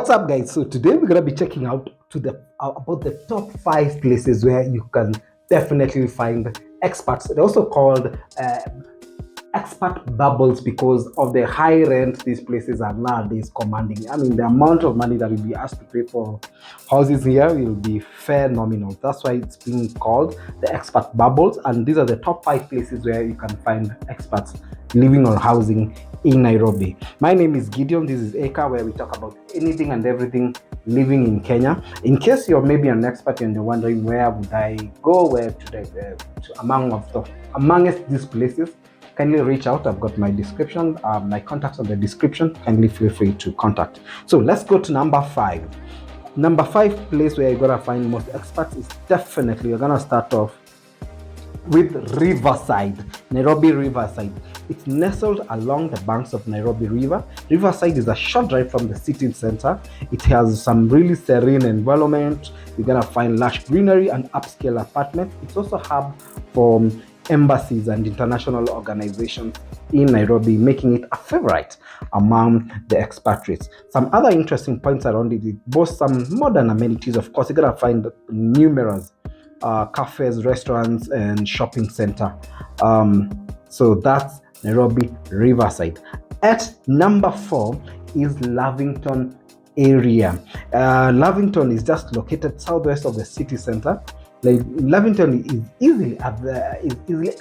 What's up, guys? So today we're gonna be checking out about the top 5 places where you can definitely find expats. They're also called expat bubbles because of the high rent these places are nowadays commanding. I mean, the amount of money that will be asked to pay for houses here will be phenomenal. That's why it's being called the expat bubbles. And these are the top 5 places where you can find expats living or housing in Nairobi. My name is Gideon. This is Eka, where we talk about anything and everything living in Kenya. In case you're maybe an expert and you're wondering where would I go, where amongst these places, kindly reach out. I've got my description, my contacts on the description. Kindly feel free to contact. So let's go to number 5. Number 5 place where you're gonna find most experts is definitely, you're gonna start off with Riverside, Nairobi Riverside. It's nestled along the banks of Nairobi River. Riverside is a short drive from the city center. It has some really serene environment. You're gonna find lush greenery and upscale apartments. It's also a hub for embassies and international organizations in Nairobi, making it a favorite among the expatriates. Some other interesting points around it boasts some modern amenities. Of course, you're gonna find numerous cafes, restaurants, and shopping center. So that's Nairobi Riverside. At number 4 is Lavington area. Lavington is just located southwest of the city center. Lavington is easily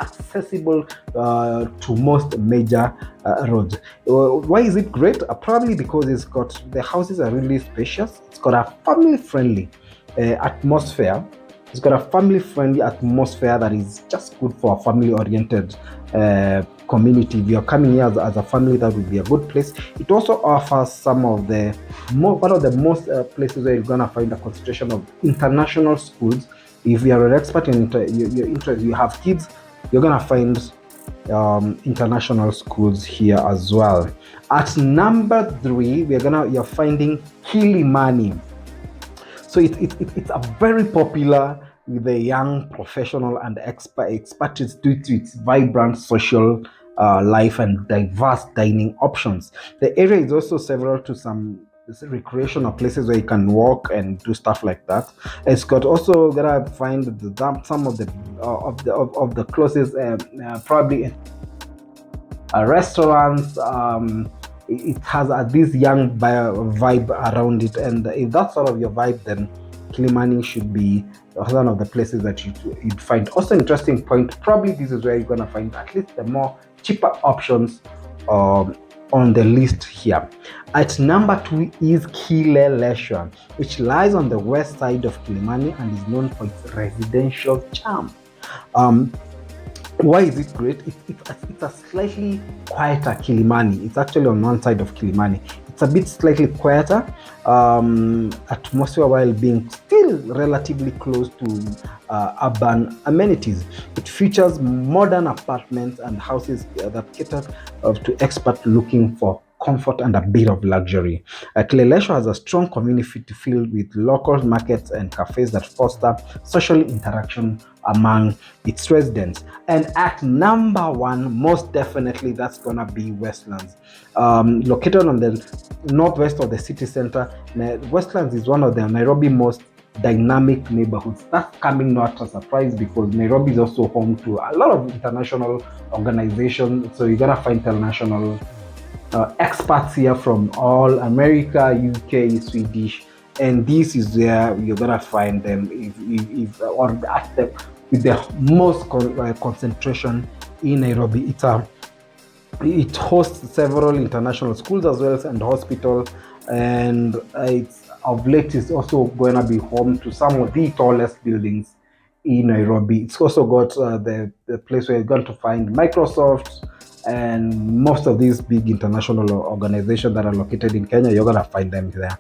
accessible to most major roads. Why is it great? Probably because the houses are really spacious. It's got a family-friendly atmosphere. It's got a family-friendly atmosphere that is just good for a family-oriented community. If you're coming here as a family, that would be a good place. It also offers one of the most places where you're gonna find a concentration of international schools. If you are an expert in you're interested, you have kids, you're gonna find international schools here as well. At number 3, you're finding Kilimani. So it's a very popular with the young professional and expatriates due to its vibrant social life and diverse dining options. The area is also several to some recreational places where you can walk and do stuff like that. It's got also gonna find some of the closest probably restaurants. It has this young vibe around it, and if that's sort of your vibe, then Kilimani should be one of the places that you'd find. Also, interesting point, probably this is where you're gonna find at least the more cheaper options on the list here. At number 2 is Kileleshwa, which lies on the west side of Kilimani and is known for its residential charm. Why is it great? It's a slightly quieter Kilimani. It's actually on one side of Kilimani. It's a bit slightly quieter atmosphere while being still relatively close to urban amenities. It features modern apartments and houses that cater to experts looking for comfort and a bit of luxury. Kileleshwa has a strong community filled with local markets and cafes that foster social interaction among its residents. And at number 1, most definitely, that's gonna be Westlands. Located on the northwest of the city center, Westlands is one of the Nairobi most dynamic neighborhoods. That's coming not a surprise because Nairobi is also home to a lot of international organizations. So you're gonna find international expats here from all America, UK, Swedish, and this is where you're gonna find them with the most concentration in Nairobi. It hosts several international schools as well and hospital, and of late is also going to be home to some of the tallest buildings in Nairobi. It's also got the place where you're going to find Microsoft and most of these big international organizations that are located in Kenya. You're gonna find them there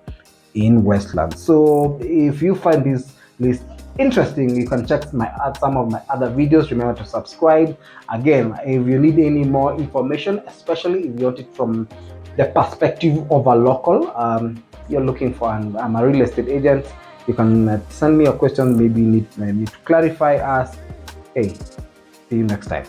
in Westlands. So if you find this list interesting, you can check some of my other videos. Remember to subscribe. Again, if you need any more information, especially if you want it from the perspective of a local, you're looking for, I'm a real estate agent, you can send me a question, maybe you need to clarify, ask. Hey, see you next time.